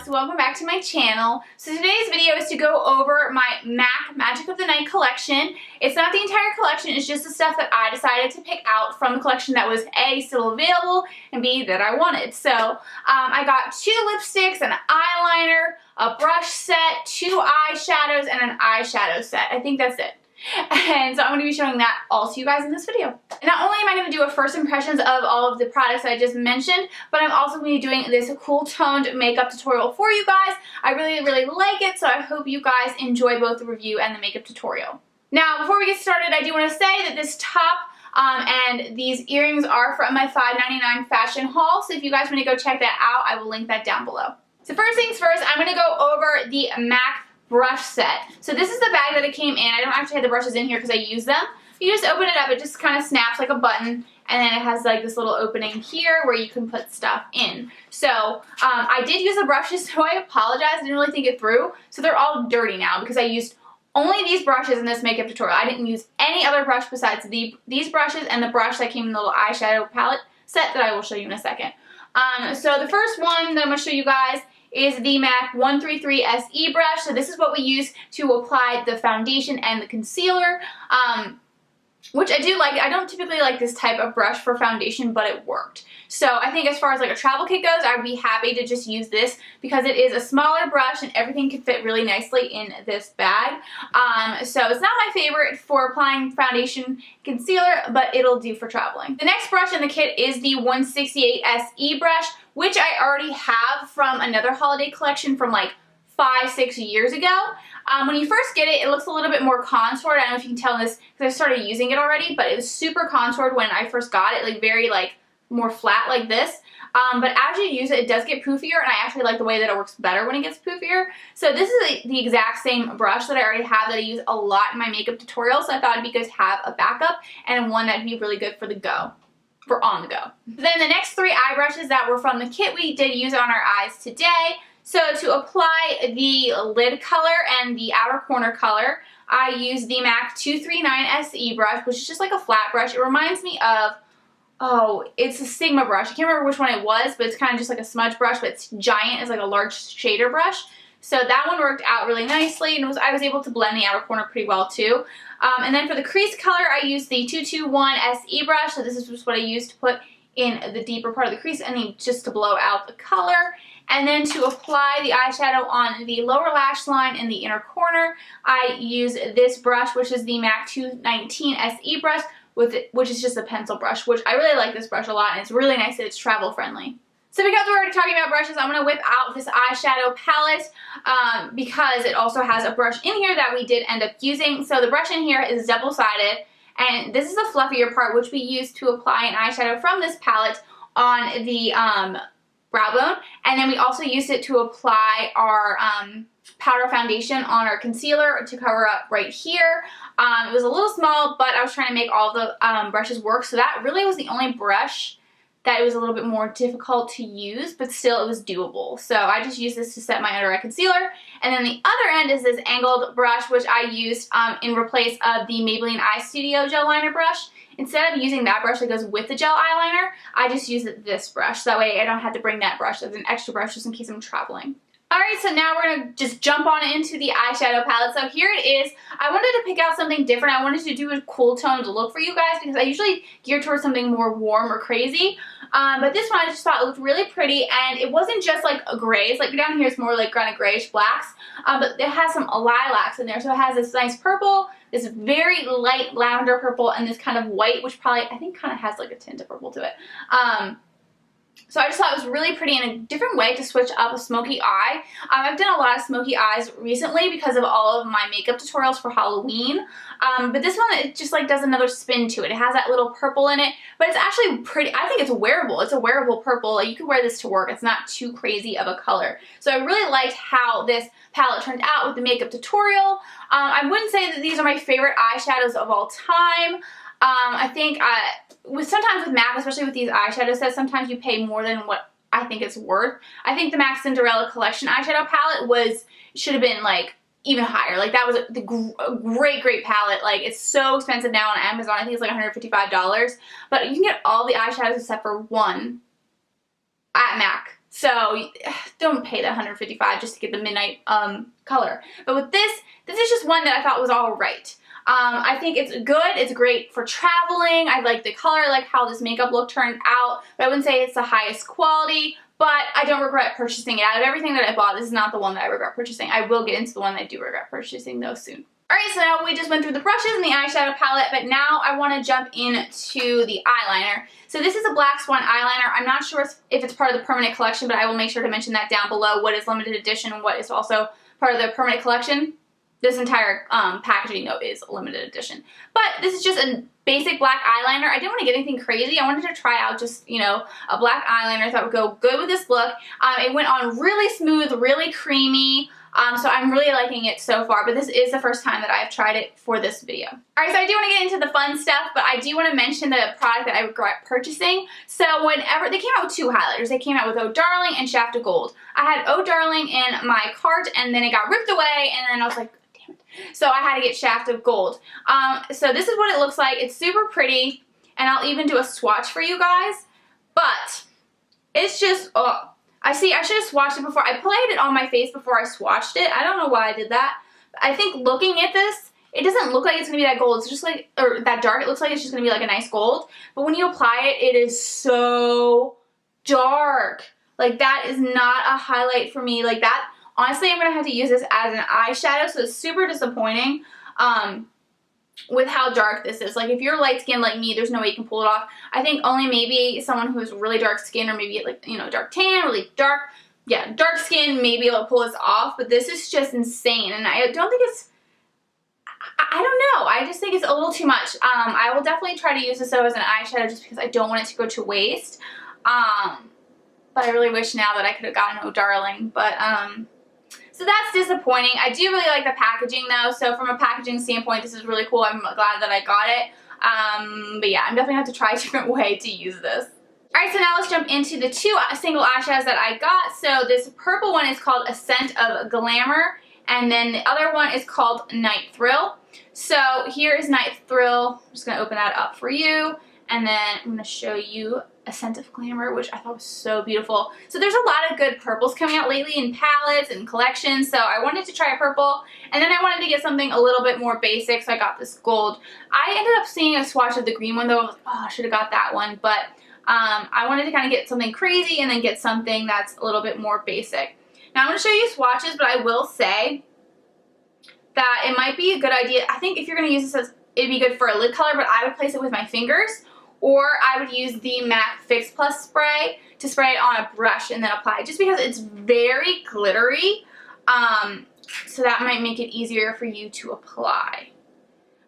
welcome back to my channel. So today's video is to go over my MAC Magic of the Night collection. It's not the entire collection, it's just the stuff that I decided to pick out from the collection that was A, still available, and B, that I wanted. So I got 2 lipsticks, an eyeliner, a brush set, 2 eyeshadows, and an eyeshadow set. I think that's it. And so I'm going to be showing that all to you guys in this video. And not only am I going to do a first impressions of all of the products that I just mentioned, but I'm also going to be doing this cool toned makeup tutorial for you guys. I really like it, so I hope you guys enjoy both the review and the makeup tutorial. Now, before we get started, I do want to say that this top and these earrings are from my $5.99 fashion haul, so if you guys want to go check that out, I will link that down below. So first things first, I'm going to go over the MAC brush set. So this is the bag that it came in. I don't actually have the brushes in here because I use them. You just open it up, it just kind of snaps like a button, and then it has like this little opening here where you can put stuff in. So I did use the brushes, so I apologize. I didn't really think it through. So they're all dirty now because I used only these brushes in this makeup tutorial. I didn't use any other brush besides these brushes and the brush that came in the little eyeshadow palette set that I will show you in a second. So the first one that I'm going to show you guys is the MAC 133 SE brush. So this is what we use to apply the foundation and the concealer, which I do like. I don't typically like this type of brush for foundation, but it worked. So I think as far as like a travel kit goes, I would be happy to just use this because it is a smaller brush and everything can fit really nicely in this bag. So it's not my favorite for applying foundation concealer, but it'll do for traveling. The next brush in the kit is the 168 SE brush, which I already have from another holiday collection from like 5-6 years ago. When you first get it, it looks a little bit more contoured. I don't know if you can tell this because I started using it already, but it was super contoured when I first got it, like very like more flat like this. But as you use it, it does get poofier, and I actually like the way that it works better when it gets poofier. So this is the exact same brush that I already have that I use a lot in my makeup tutorials, so I thought it'd be good to have a backup and one that'd be really good for the go. For on the go. Then the next 3 eye brushes that were from the kit we did use on our eyes today. So to apply the lid color and the outer corner color, I use the MAC 239 SE brush, which is just like a flat brush. It reminds me of, oh, it's a Sigma brush. I can't remember which one it was, but it's kind of just like a smudge brush, but it's giant. It's like a large shader brush. So that one worked out really nicely, and I was able to blend the outer corner pretty well too. And then for the crease color, I used the 221 SE brush. So this is just what I used to put in the deeper part of the crease and then just to blow out the color. And then to apply the eyeshadow on the lower lash line in the inner corner, I use this brush, which is the MAC 219 SE brush, which is just a pencil brush, which I really like this brush a lot, and it's really nice that it's travel friendly. So because we're already talking about brushes, I'm going to whip out this eyeshadow palette because it also has a brush in here that we did end up using. So the brush in here is double-sided, and this is the fluffier part, which we use to apply an eyeshadow from this palette on the brow bone. And then we also used it to apply our powder foundation on our concealer to cover up right here. It was a little small, but I was trying to make all the brushes work, so that really was the only brush that it was a little bit more difficult to use, but still it was doable. So I just used this to set my under eye concealer. And then the other end is this angled brush, which I used in replace of the Maybelline Eyestudio gel liner brush. Instead of using that brush that goes with the gel eyeliner, I just use this brush. So that way I don't have to bring that brush as an extra brush just in case I'm traveling. Alright, so now we're going to just jump on into the eyeshadow palette. So here it is. I wanted to pick out something different. I wanted to do a cool toned look for you guys because I usually gear towards something more warm or crazy. But this one I just thought it looked really pretty, and it wasn't just like a grays. Like down here it's more like kind of grayish blacks, but it has some lilacs in there. So it has this nice purple, this very light lavender purple, and this kind of white, which probably I think kind of has like a tint of purple to it. So I just thought it was really pretty and a different way to switch up a smoky eye. I've done a lot of smoky eyes recently because of all of my makeup tutorials for Halloween. But this one, it just like does another spin to it. It has that little purple in it, but it's actually pretty. I think it's wearable. It's a wearable purple. Like you could wear this to work. It's not too crazy of a color. So I really liked how this palette turned out with the makeup tutorial. I wouldn't say that these are my favorite eyeshadows of all time. I think sometimes with MAC, especially with these eyeshadow sets, sometimes you pay more than what I think it's worth. I think the MAC Cinderella Collection eyeshadow palette should have been like even higher. Like that was a great palette. Like it's so expensive now on Amazon. I think it's like $155, but you can get all the eyeshadows except for one at MAC. So don't pay the $155 just to get the midnight color. But with this is just one that I thought was all right. I think it's good. It's great for traveling. I like the color. I like how this makeup look turned out. But I wouldn't say it's the highest quality. But I don't regret purchasing it. Out of everything that I bought, this is not the one that I regret purchasing. I will get into the one that I do regret purchasing though soon. Alright, so now we just went through the brushes and the eyeshadow palette, but now I want to jump into the eyeliner. So this is a Black Swan eyeliner. I'm not sure if it's part of the permanent collection, but I will make sure to mention that down below, what is limited edition and what is also part of the permanent collection. This entire packaging, though, is limited edition. But this is just a basic black eyeliner. I didn't want to get anything crazy. I wanted to try out just, you know, a black eyeliner that would go good with this look. It went on really smooth, really creamy. So I'm really liking it so far, but this is the first time that I've tried it for this video. Alright, so I do want to get into the fun stuff, but I do want to mention the product that I regret purchasing. So whenever, they came out with two highlighters. They came out with Oh Darling and Shaft of Gold. I had Oh Darling in my cart, and then it got ripped away, and then I was like, damn it. So I had to get Shaft of Gold. So this is what it looks like. It's super pretty, and I'll even do a swatch for you guys, but it's just, oh. I should have swatched it before. I applied it on my face before I swatched it. I don't know why I did that. I think looking at this, it doesn't look like it's going to be that gold. It's just like, or that dark. It looks like it's just going to be like a nice gold. But when you apply it, it is so dark. Like, that is not a highlight for me. Like, that, honestly, I'm going to have to use this as an eyeshadow. So it's super disappointing. With how dark this is. Like, if you're light skinned like me, there's no way you can pull it off. I think only maybe someone who's really dark skin, or maybe like, you know, dark tan, really dark, yeah, dark skin may be able to pull this off, but this is just insane. And I don't think it's, I don't know, I just think it's a little too much. I will definitely try to use this though as an eyeshadow just because I don't want it to go to waste. But I really wish now that I could have gotten Oh Darling, but so that's disappointing. I do really like the packaging though, so from a packaging standpoint, this is really cool. I'm glad that I got it. But yeah, I'm definitely going to have to try a different way to use this. Alright, so now let's jump into the two single eyeshadows that I got. So this purple one is called Ascent of Glamour, and then the other one is called Night Thrill. So here is Night Thrill. I'm just going to open that up for you, and then I'm going to show you Ascent of Glamour, which I thought was so beautiful. So there's a lot of good purples coming out lately in palettes and collections, so I wanted to try a purple, and then I wanted to get something a little bit more basic, so I got this gold. I ended up seeing a swatch of the green one though. I was like, oh, I should have got that one, but I wanted to kind of get something crazy and then get something that's a little bit more basic. Now I'm going to show you swatches, but I will say that it might be a good idea. I think if you're going to use this, it'd be good for a lid color, but I would place it with my fingers. Or I would use the MAC Fix Plus spray to spray it on a brush and then apply it, just because it's very glittery. So that might make it easier for you to apply.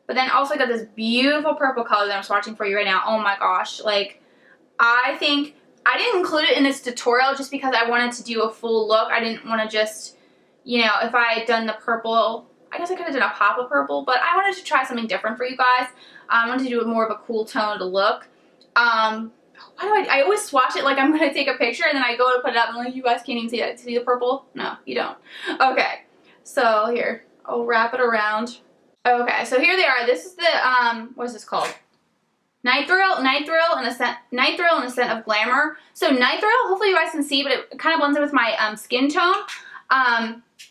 But then also I got this beautiful purple color that I'm swatching for you right now. Oh my gosh, like, I think I didn't include it in this tutorial just because I wanted to do a full look. I didn't want to just, you know, if I had done the purple, I guess I could have done a pop of purple, but I wanted to try something different for you guys. I wanted to do more of a cool toned look. Why do I always swatch it like I'm going to take a picture, and then I go to put it up and like, you guys can't even see that. See the purple? No, you don't. Okay, so here, I'll wrap it around. Okay, so here they are. This is the, what is this called? Night Thrill, and Ascent of Glamour. So Night Thrill, hopefully you guys can see, but it kind of blends in with my skin tone.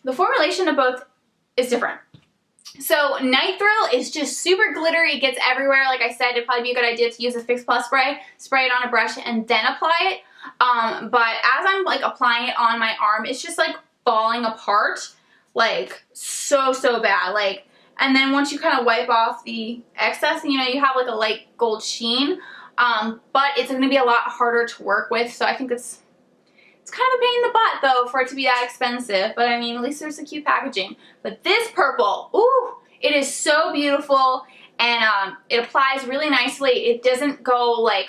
The formulation of both is different. So Night Thrill is just super glittery. It gets everywhere. Like I said, it'd probably be a good idea to use a Fix Plus spray it on a brush, and then apply it. But as I'm like applying it on my arm, it's just like falling apart, like so bad. Like, and then once you kind of wipe off the excess, you know, you have like a light gold sheen. But it's going to be a lot harder to work with. So I think it's kind of a pain in the butt though for it to be that expensive, but I mean, at least there's a cute packaging. But this purple, ooh, it is so beautiful, and it applies really nicely. It doesn't go like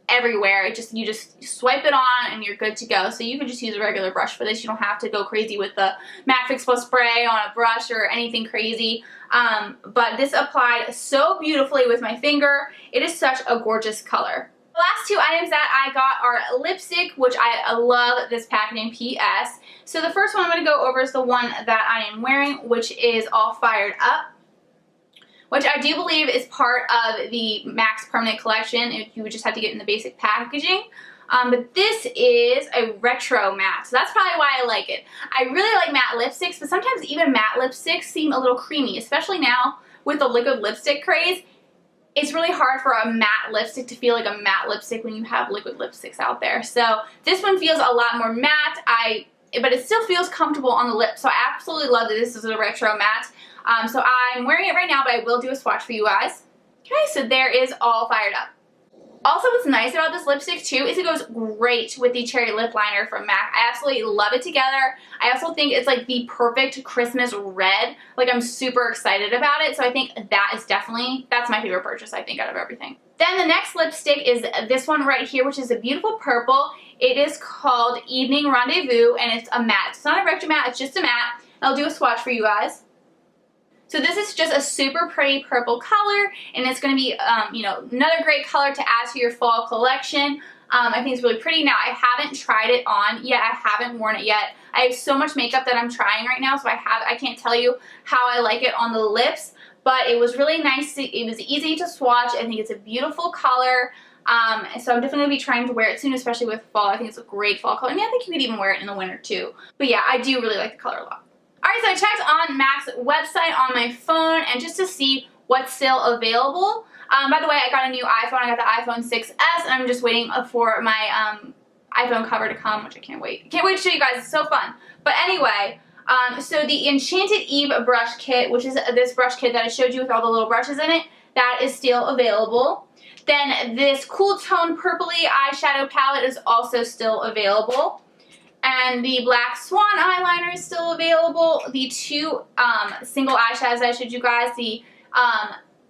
everywhere. You just swipe it on and you're good to go. So you can just use a regular brush for this. You don't have to go crazy with the MAC Fix Plus spray on a brush or anything crazy. But this applied so beautifully with my finger. It is such a gorgeous color. The last two items that I got are lipstick, which I love this packaging, PS. So the first one I'm going to go over is the one that I am wearing, which is All Fired Up, which I do believe is part of the Max Permanent Collection. You would just have to get in the basic packaging. But this is a retro matte, so that's probably why I like it. I really like matte lipsticks, but sometimes even matte lipsticks seem a little creamy, especially now with the liquid lipstick craze. It's really hard for a matte lipstick to feel like a matte lipstick when you have liquid lipsticks out there. So this one feels a lot more matte, but it still feels comfortable on the lips. So I absolutely love that this is a retro matte. So I'm wearing it right now, but I will do a swatch for you guys. Okay, so there is all fired up. Also, what's nice about this lipstick too is it goes great with the cherry lip liner from MAC. I absolutely love it together. I also think it's like the perfect Christmas red. Like, I'm super excited about it. So I think that is definitely, that's my favorite purchase, I think, out of everything. Then the next lipstick is this one right here, which is a beautiful purple. It is called Evening Rendezvous, and it's a matte. It's not a retro matte, it's just a matte. I'll do a swatch for you guys. So this is just a super pretty purple color, and it's going to be, you know, another great color to add to your fall collection. I think it's really pretty. Now, I haven't tried it on yet. I haven't worn it yet. I have so much makeup that I'm trying right now, so I can't tell you how I like it on the lips, but it was really nice. It was easy to swatch. I think it's a beautiful color. So I'm definitely going to be trying to wear it soon, especially with fall. I think it's a great fall color. I mean, I think you could even wear it in the winter too. But yeah, I do really like the color a lot. Alright, so I checked on MAC's website on my phone and just to see what's still available. By the way, I got a new iPhone. I got the iPhone 6S, and I'm just waiting for my iPhone cover to come, which I can't wait. I can't wait to show you guys. It's so fun. But anyway, so the Enchanted Eve brush kit, which is this brush kit that I showed you with all the little brushes in it, that is still available. Then this Cool Tone Purpley eyeshadow palette is also still available. And the Black Swan eyeliner is still available. The two single eyeshadows I showed you guys, the,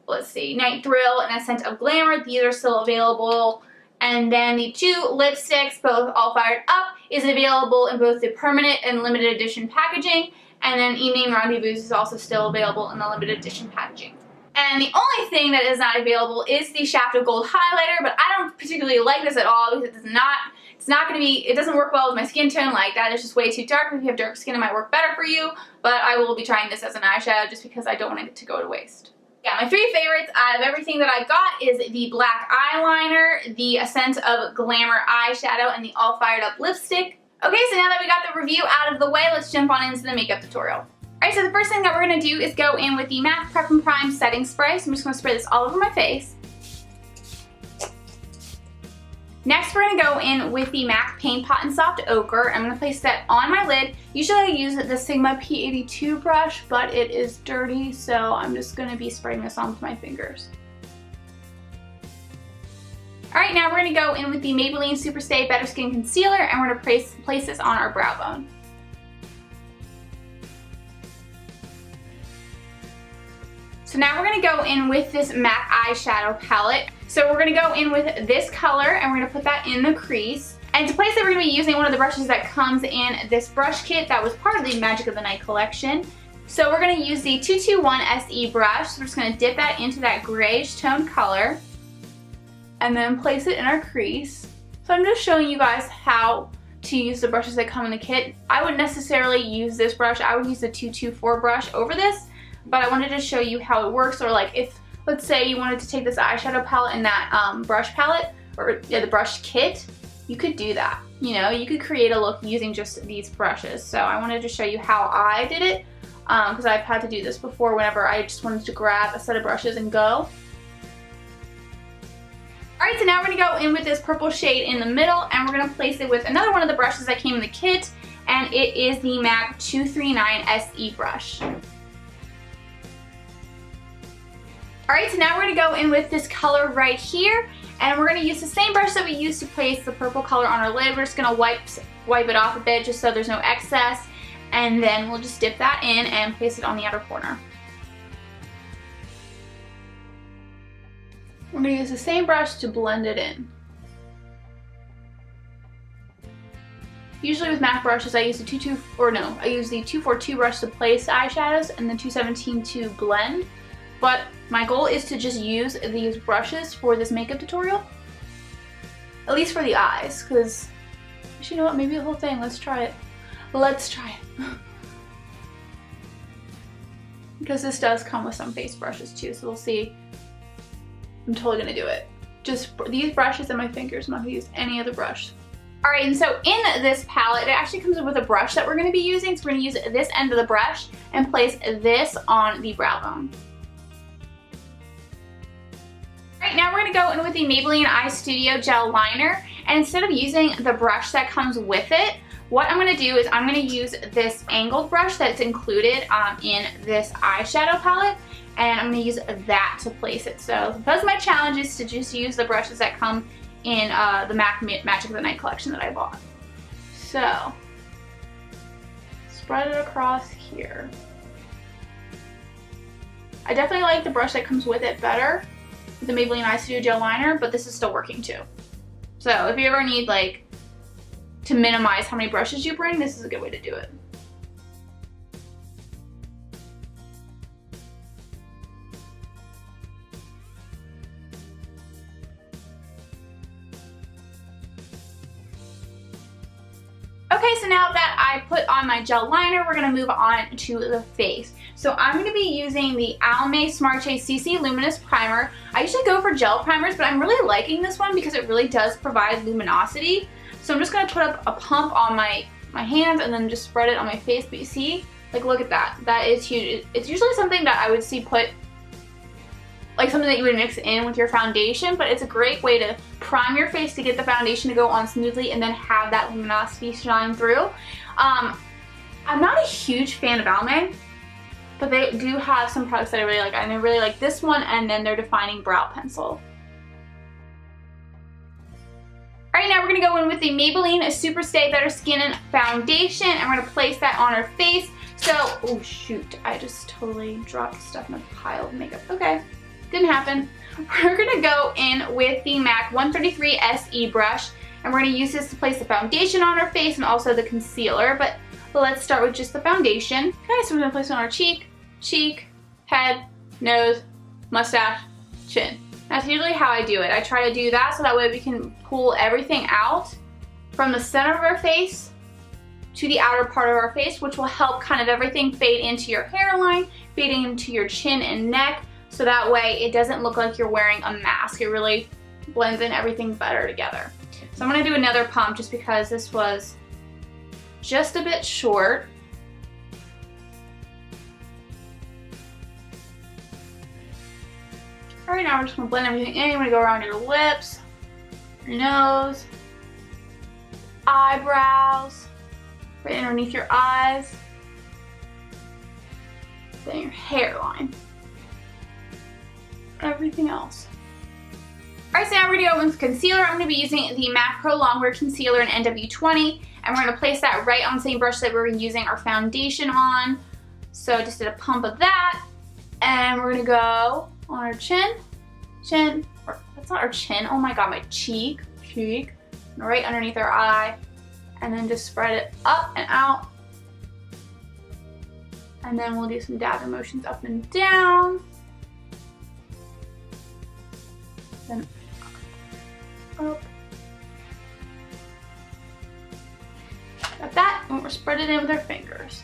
let's see, Night Thrill and Ascent of Glamour, these are still available. And then the two lipsticks, both all fired up, is available in both the permanent and limited edition packaging. And then Evening Rendezvous is also still available in the limited edition packaging. And the only thing that is not available is the Shaft of Gold highlighter, but I don't particularly like this at all because it's not going to be, it doesn't work well with my skin tone like that. It's just way too dark. If you have dark skin, it might work better for you, but I will be trying this as an eyeshadow just because I don't want it to go to waste. Yeah, my three favorites out of everything that I got is the black eyeliner, the Ascent of Glamour eyeshadow, and the All Fired Up lipstick. Okay, so now that we got the review out of the way, let's jump on into the makeup tutorial. Alright, so the first thing that we're going to do is go in with the MAC Prep and Prime setting spray. So I'm just going to spray this all over my face. Next, we're going to go in with the MAC Paint Pot and Soft Ochre. I'm going to place that on my lid. Usually I use the Sigma P82 brush, but it is dirty, so I'm just going to be spraying this on with my fingers. Alright, now we're going to go in with the Maybelline Superstay Better Skin Concealer, and we're going to place this on our brow bone. So now we're going to go in with this MAC eyeshadow palette. So we're going to go in with this color and we're going to put that in the crease. And to place it, we're going to be using one of the brushes that comes in this brush kit that was part of the Magic of the Night collection. So we're going to use the 221 SE brush. So we're just going to dip that into that grayish toned color and then place it in our crease. So I'm just showing you guys how to use the brushes that come in the kit. I wouldn't necessarily use this brush. I would use the 224 brush over this. But I wanted to show you how it works, or like if, let's say you wanted to take this eyeshadow palette and that brush palette, or yeah, the brush kit, you could do that. You know, you could create a look using just these brushes. So I wanted to show you how I did it, because I've had to do this before whenever I just wanted to grab a set of brushes and go. Alright, so now we're going to go in with this purple shade in the middle, and we're going to place it with another one of the brushes that came in the kit, and it is the MAC 239 SE brush. Alright, so now we're going to go in with this color right here, and we're going to use the same brush that we used to place the purple color on our lid. We're just going to wipe it off a bit just so there's no excess, and then we'll just dip that in and place it on the outer corner. We're going to use the same brush to blend it in. Usually with MAC brushes I use the 242 brush to place eyeshadows and the 217 to blend. But my goal is to just use these brushes for this makeup tutorial. At least for the eyes, because you know what, maybe the whole thing. Let's try it. Let's try it. Because this does come with some face brushes too, so we'll see. I'm totally gonna do it. just these brushes and my fingers. I'm not going to use any other brush. Alright, and so in this palette, it actually comes with a brush that we're going to be using. So we're going to use this end of the brush and place this on the brow bone. Alright, now we're going to go in with the Maybelline Eyestudio Gel Liner. And instead of using the brush that comes with it, what I'm going to do is I'm going to use this angled brush that's included in this eyeshadow palette. And I'm going to use that to place it. So because my challenge is to just use the brushes that come in the MAC Magic of the Night collection that I bought. So, spread it across here. I definitely like the brush that comes with it better, the Maybelline Eyestudio Gel Liner, but this is still working too. So if you ever need like to minimize how many brushes you bring, this is a good way to do it. Okay, so now that I put on my gel liner, we're going to move on to the face. So I'm going to be using the Almay Smart Shade CC Luminous Primer. I usually go for gel primers, but I'm really liking this one because it really does provide luminosity. So I'm just going to put up a pump on my hands and then just spread it on my face. But you see, like look at that. That is huge. It's usually something that I would see put, like something that you would mix in with your foundation, but it's a great way to prime your face to get the foundation to go on smoothly and then have that luminosity shine through. I'm not a huge fan of Almay, but they do have some products that I really like. And I really like this one and then their defining brow pencil. Alright, now we're going to go in with the Maybelline Superstay Better Skin and Foundation, and we're going to place that on our face. So, oh shoot, I just totally dropped stuff in a pile of makeup. Okay. Didn't happen. We're going to go in with the MAC 133 SE brush, and we're going to use this to place the foundation on our face and also the concealer, but let's start with just the foundation. Okay, so we're going to place it on our cheek, head, nose, mustache, chin. That's usually how I do it. I try to do that so that way we can pull everything out from the center of our face to the outer part of our face, which will help kind of everything fade into your hairline, fading into your chin and neck. So that way it doesn't look like you're wearing a mask. It really blends in everything better together. So I'm going to do another pump just because this was just a bit short. Alright, now we're just going to blend everything in. You're going to go around your lips, your nose, eyebrows, right underneath your eyes, then your hairline. Everything else. Alright, so now we're going to go with concealer. I'm going to be using the MAC Pro Longwear Concealer in NW20, and we're going to place that right on the same brush that we're using our foundation on. So just did a pump of that, and we're going to go on our chin, or that's not our chin, oh my god, my cheek, right underneath our eye, and then just spread it up and out. And then we'll do some dabbing motions up and down. Then up. Got that, and we'll spread it in with our fingers.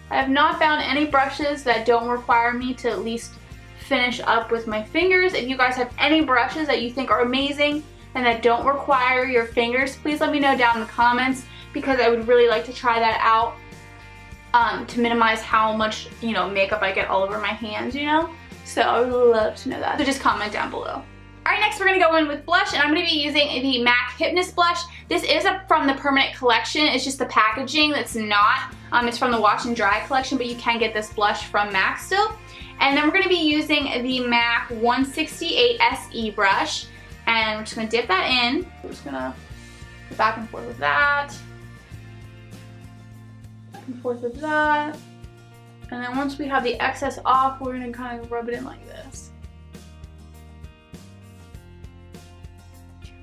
I have not found any brushes that don't require me to at least finish up with my fingers. If you guys have any brushes that you think are amazing and that don't require your fingers, please let me know down in the comments, because I would really like to try that out to minimize how much, makeup I get all over my hands, So I would love to know that. So just comment down below. Alright, next we're going to go in with blush, and I'm going to be using the MAC Hypnous blush. This is from the Permanent collection. It's just the packaging that's not. It's from the Wash and Dry collection, but you can get this blush from MAC still. And then we're going to be using the MAC 168 SE brush, and we're just going to dip that in. We're just going to go back and forth with that. Back and forth with that. And then once we have the excess off, we're going to kind of rub it in like this.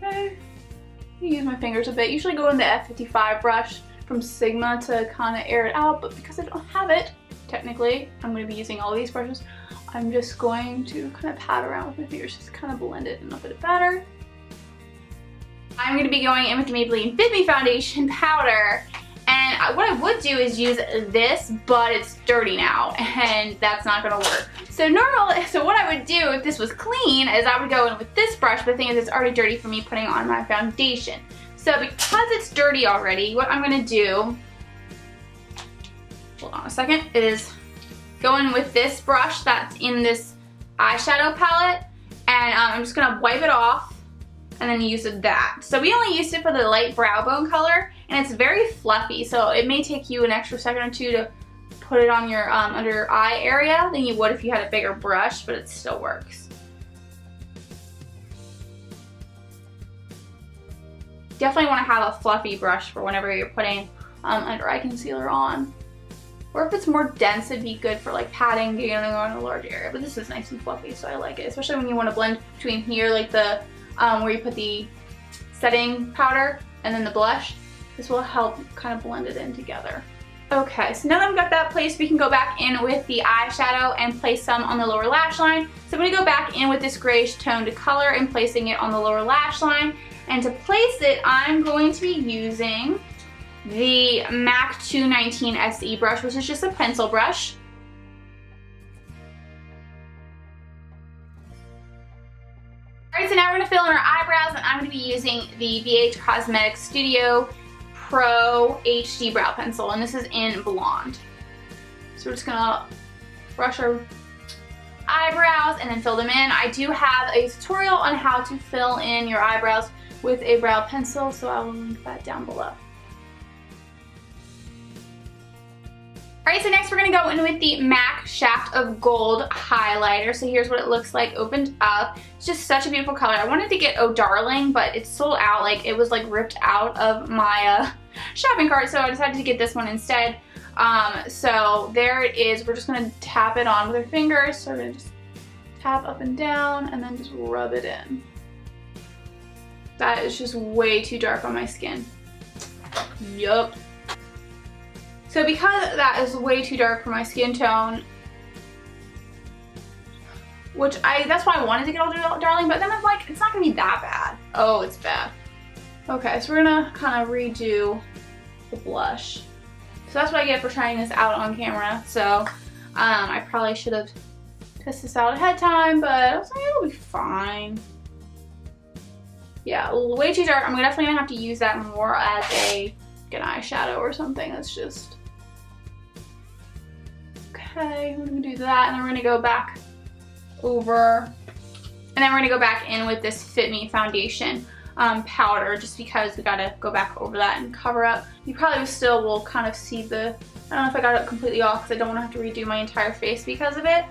Okay. I use my fingers a bit. Usually go in the F55 brush from Sigma to kind of air it out, but because I don't have it, technically, I'm going to be using all these brushes. I'm just going to kind of pat around with my fingers, just kind of blend it in a bit better. I'm going to be going in with the Maybelline Fit Me Foundation Powder. And then what I would do is use this, but it's dirty now, and that's not gonna work. So what I would do if this was clean is I would go in with this brush, but the thing is it's already dirty for me putting on my foundation. So because it's dirty already, what I'm gonna do, hold on a second, is go in with this brush that's in this eyeshadow palette, and I'm just gonna wipe it off and then use that. So we only used it for the light brow bone color, and it's very fluffy, so it may take you an extra second or two to put it on your under your eye area than you would if you had a bigger brush, but it still works. Definitely want to have a fluffy brush for whenever you're putting under eye concealer on. Or if it's more dense, it'd be good for like padding, getting it on a large area. But this is nice and fluffy, so I like it. Especially when you want to blend between here, like the where you put the setting powder and then the blush. This will help kind of blend it in together. Okay, so now that I've got that placed, we can go back in with the eyeshadow and place some on the lower lash line. So I'm going to go back in with this grayish toned color and placing it on the lower lash line. And to place it, I'm going to be using the MAC 219 SE brush, which is just a pencil brush. Alright, so now we're going to fill in our eyebrows, and I'm going to be using the VH Cosmetics Studio Pro HD Brow Pencil, and this is in Blonde. So we're just going to brush our eyebrows and then fill them in. I do have a tutorial on how to fill in your eyebrows with a brow pencil, so I will link that down below. Alright, so next we're going to go in with the MAC Shaft of Gold highlighter. So here's what it looks like opened up. It's just such a beautiful color. I wanted to get Oh Darling, but it's sold out. Like, it was like ripped out of my shopping cart, so I decided to get this one instead. So there it is. We're just going to tap it on with our fingers. So we're going to just tap up and down and then just rub it in. That is just way too dark on my skin. Yup. So because that is way too dark for my skin tone, that's why I wanted to get Oh Darling, but then I'm like, it's not gonna be that bad. Oh, it's bad. Okay, so we're gonna kind of redo the blush. So that's what I get for trying this out on camera. So I probably should have tested this out ahead of time, but I was like, it'll be fine. Yeah, way too dark. I'm definitely gonna have to use that more as an eyeshadow or something. That's just... Okay, we're gonna do that, and then we're gonna go back over, and then we're gonna go back in with this Fit Me foundation powder, just because we gotta go back over that and cover up. You probably still will kind of see the, I don't know if I got it completely off because I don't want to have to redo my entire face because of it.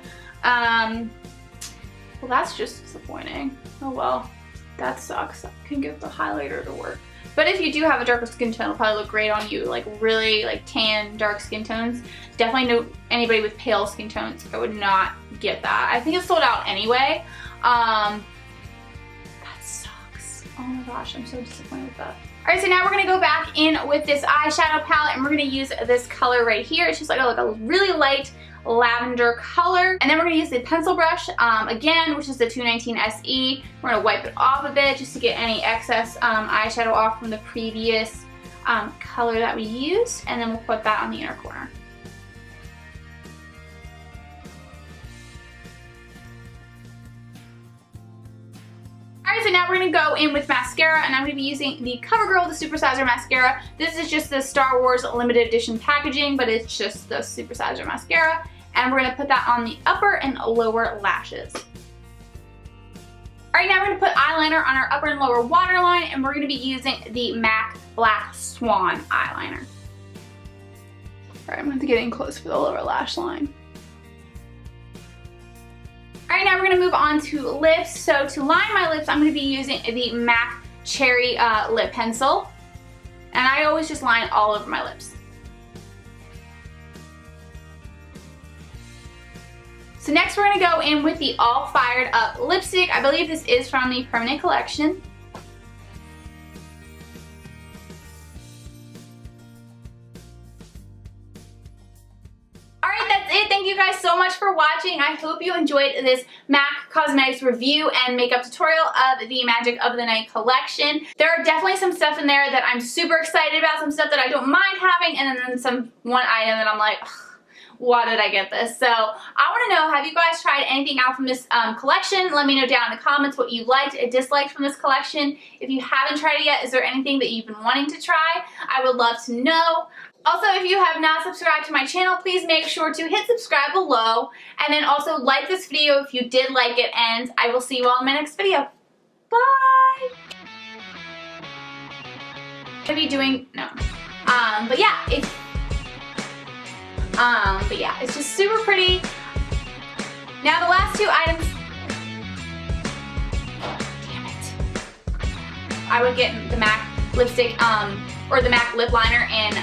Well, that's just disappointing. Oh well, that sucks. I can get the highlighter to work. But if you do have a darker skin tone, it'll probably look great on you, like really like tan, dark skin tones. Definitely no anybody with pale skin tones, I would not get that. I think it's sold out anyway. That sucks. Oh my gosh, I'm so disappointed with that. Alright, so now we're going to go back in with this eyeshadow palette, and we're going to use this color right here. It's just like a really light lavender color. And then we're going to use the pencil brush again, which is the 219 SE. We're going to wipe it off a bit just to get any excess eyeshadow off from the previous color that we used, and then we'll put that on the inner corner. Alright, so now we're going to go in with mascara, and I'm going to be using the CoverGirl, the Supersizer Mascara. This is just the Star Wars limited edition packaging, but it's just the Supersizer Mascara. And we're going to put that on the upper and lower lashes. Alright, now we're going to put eyeliner on our upper and lower waterline, and we're going to be using the MAC Black Swan eyeliner. Alright, I'm going to get in close for the lower lash line. Alright, now we're going to move on to lips. So to line my lips, I'm going to be using the MAC Cherry Lip Pencil. And I always just line all over my lips. So next we're going to go in with the All Fired Up lipstick. I believe this is from the Permanent Collection. Alright, that's it. Thank you guys so much for watching. I hope you enjoyed this MAC Cosmetics review and makeup tutorial of the Magic of the Night collection. There are definitely some stuff in there that I'm super excited about, some stuff that I don't mind having, and then one item that I'm like, ugh, why did I get this? So I want to know, have you guys tried anything out from this collection? Let me know down in the comments what you liked and disliked from this collection. If you haven't tried it yet, is there anything that you've been wanting to try? I would love to know. Also, if you have not subscribed to my channel, please make sure to hit subscribe below. And then also like this video if you did like it, and I will see you all in my next video. Bye! What are you doing? No. But yeah, it's just super pretty. Now the last two items. Damn it. I would get the MAC lipstick, or the MAC lip liner in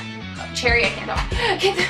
Cherry. I can't talk.